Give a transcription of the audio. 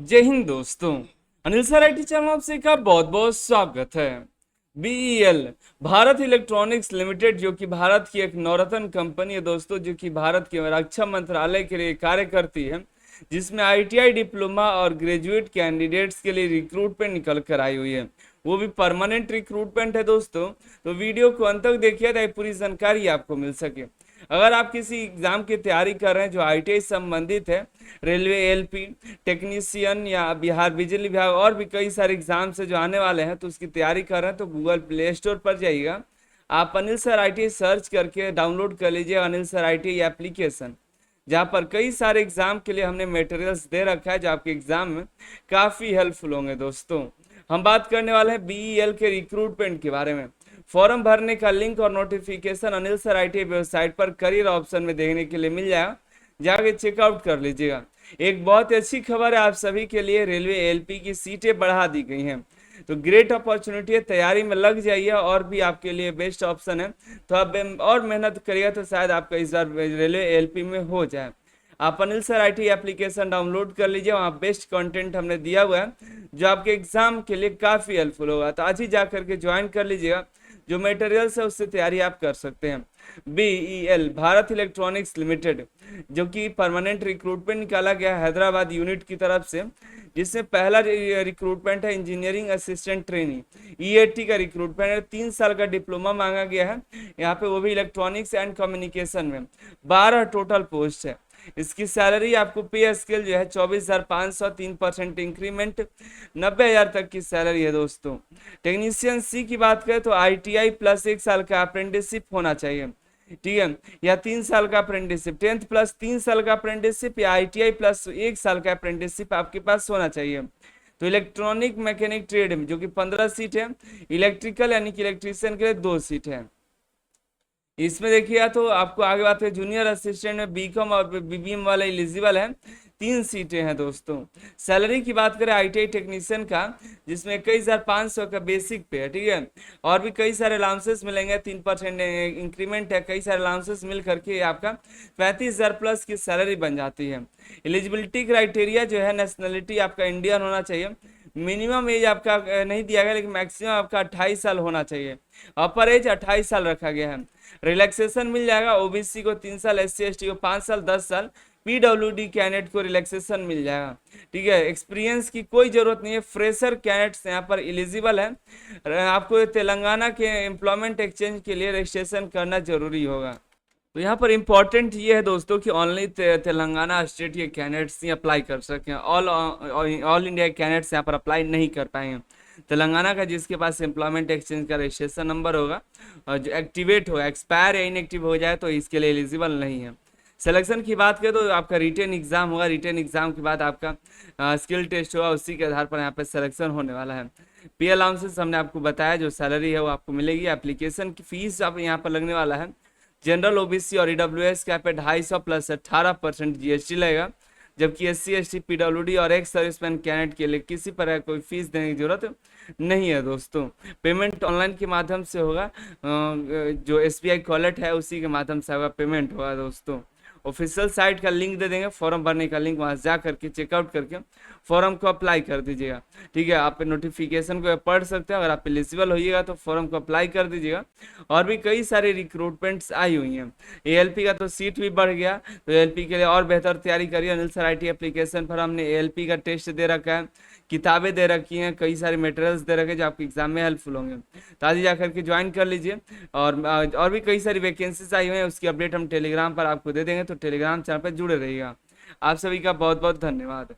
जय हिंद दोस्तों। Anil sir IT channel में आपसे का बहुत बहुत स्वागत है। बीईएल भारत इलेक्ट्रॉनिक्स लिमिटेड जो कि भारत की एक नवरत्न कंपनी है दोस्तों, जो कि भारत के रक्षा मंत्रालय के लिए कार्य करती है, जिसमें आईटीआई डिप्लोमा और ग्रेजुएट कैंडिडेट्स के लिए रिक्रूटमेंट निकल कर आई हुई है। वो भी परमानेंट रिक्रूटमेंट है दोस्तों। तो वीडियो को अंत तक देखिए ताकि पूरी जानकारी आपको मिल सके। अगर आप किसी एग्जाम की तैयारी कर रहे हैं जो आईटीआई संबंधित है, रेलवे एलपी टेक्नीशियन या बिहार बिजली विभाग और भी कई सारे एग्जाम से जो आने वाले हैं, तो उसकी तैयारी कर रहे हैं तो गूगल प्ले स्टोर पर जाइएगा। आप अनिल सर आईटीआई सर्च करके डाउनलोड कर लीजिए अनिल सर आईटीआई एप्लीकेशन, जहाँ पर कई सारे एग्जाम के लिए हमने मटेरियल्स दे रखा है जो आपके एग्जाम में काफ़ी हेल्पफुल होंगे दोस्तों। हम बात करने वाले हैं बीईएल के रिक्रूटमेंट के बारे में। फॉर्म भरने का लिंक और notification Anil sir ITI website पर करियर ऑप्शन में देखने के लिए मिल जाएगा, जाके चेकआउट कर लीजिएगा। एक बहुत ही अच्छी खबर है आप सभी के लिए, रेलवे एलपी की सीटें बढ़ा दी गई हैं। तो ग्रेट अपॉर्चुनिटी है, तैयारी में लग जाइए और भी आपके लिए बेस्ट ऑप्शन है। तो आप और मेहनत करिएगा तो शायद आपका इस बार रेलवे एलपी में हो जाए। आप Anil sir IT application download कर लीजिए, वहाँ बेस्ट कंटेंट हमने दिया हुआ है जो आपके एग्जाम के लिए काफ़ी हेल्पफुल होगा। तो आज ही जा करके ज्वाइन कर लीजिएगा, जो मटेरियल्स है उससे तैयारी आप कर सकते हैं। बीईएल भारत इलेक्ट्रॉनिक्स लिमिटेड जो कि परमानेंट रिक्रूटमेंट निकाला गया हैदराबाद यूनिट की तरफ से, जिसमें पहला रिक्रूटमेंट है इंजीनियरिंग असिस्टेंट ट्रेनी ईएटी का रिक्रूटमेंट है। 3 साल का डिप्लोमा मांगा गया है यहाँ पे, वो भी इलेक्ट्रॉनिक्स एंड कम्युनिकेशन में। 12 टोटल पोस्ट है। इसकी सैलरी आपको पे स्केल जो है 24,500, 3% इंक्रीमेंट, 90,000 तक की सैलरी है दोस्तों। टेक्नीशियन सी की बात करें तो आईटीआई प्लस 1 साल का अप्रेंटिसशिप होना चाहिए, ठीक है, या 3 साल का अप्रेंटिसशिप, 10th प्लस 3 साल का अप्रेंटिसशिप या आईटीआई प्लस 1 साल का अप्रेंटिसशिप आपके पास होना चाहिए। तो इलेक्ट्रॉनिक मैकेनिक ट्रेड में जो कि 15 सीट है, इलेक्ट्रिकल यानी कि इलेक्ट्रीशियन के लिए 2 सीट है। इसमें देखिए तो आपको आगे बात है जूनियर असिस्टेंट में बीकॉम और बीबीएम वाला एलिजिबल है, 3 सीटें हैं दोस्तों। सैलरी की बात करें आईटीआई टेक्नीशियन का, जिसमें 21,500 का बेसिक पे है, ठीक है, और भी कई सारे अलाउंसेस मिलेंगे, 3% इंक्रीमेंट है, कई सारे अलाउंसेस मिल करके आपका 35,000 प्लस की सैलरी बन जाती है। एलिजिबिलिटी क्राइटेरिया जो है, नेशनलिटी आपका इंडियन होना चाहिए, मिनिमम एज आपका नहीं दिया गया लेकिन मैक्सिमम आपका 28 साल होना चाहिए, अपर एज 28 साल रखा गया है। रिलैक्सेशन मिल जाएगा, ओबीसी को 3 साल, एससी एसटी को 5 साल 10 साल, पीडब्ल्यूडी कैंडिडेट को रिलैक्सेशन मिल जाएगा, ठीक है। एक्सपीरियंस की कोई जरूरत नहीं है, फ्रेशर कैंडिडेट्स यहाँ पर एलिजिबल है। आपको तेलंगाना के एम्प्लॉयमेंट एक्सचेंज के लिए रजिस्ट्रेशन करना जरूरी होगा। तो यहाँ पर इम्पोर्टेंट ये है दोस्तों कि ओनली तेलंगाना स्टेट के कैंडिडेट्स ही अप्लाई कर सकें, ऑल इंडिया कैंडिडेट्स यहाँ पर अप्लाई नहीं कर पाएंगे। तेलंगाना का जिसके पास एम्प्लॉयमेंट एक्सचेंज का रजिस्ट्रेशन नंबर होगा और जो एक्टिवेट हो, एक्सपायर या इनएक्टिव हो जाए तो इसके लिए एलिजिबल नहीं है। सिलेक्शन की बात करें तो आपका रिटेन एग्जाम होगा, रिटेन एग्जाम के बाद आपका स्किल टेस्ट होगा, उसी के आधार पर यहाँ पर सिलेक्शन होने वाला है। पे अलाउंसेस हमने आपको बताया, जो सैलरी है वो आपको मिलेगी। एप्लीकेशन की फीस आप यहाँ पर लगने वाला है, जनरल ओबीसी और ईडब्ल्यूएस का पे 250 प्लस 18% जीएसटी लगेगा, जबकि एससी एसटी पीडब्ल्यूडी और एक्स सर्विसमैन कैंडिडेट के लिए किसी प्रकार कोई फीस देने की जरूरत नहीं है दोस्तों। पेमेंट ऑनलाइन के माध्यम से होगा, जो एसबीआई कॉलेट है उसी के माध्यम से होगा पेमेंट होगा दोस्तों। ऑफिशियल साइट का लिंक दे देंगे, फॉर्म भरने का लिंक, वहाँ जा करके चेकआउट करके फॉर्म को अप्लाई कर दीजिएगा, ठीक है। आप नोटिफिकेशन को पढ़ सकते हैं, अगर आप एलिजिबल होइएगा तो फॉर्म को अप्लाई कर दीजिएगा। और भी कई सारे रिक्रूटमेंट्स आई हुई हैं। एएलपी का तो सीट भी बढ़ गया, तो एएलपी के लिए और बेहतर तैयारी करिए। अनिल सर आईटी एप्लीकेशन पर हमने एएलपी का टेस्ट दे रखा है, किताबें दे रखी हैं, कई सारे मटेरियल्स दे रखे हैं जो आपके एग्जाम में हेल्पफुल होंगे। तो आज जा करके ज्वाइन कर लीजिए। और भी कई सारी वैकेंसीज आई हुई हैं, उसकी अपडेट हम टेलीग्राम पर आपको दे देंगे, तो टेलीग्राम चैनल पर जुड़े रहिएगा। आप सभी का बहुत बहुत धन्यवाद।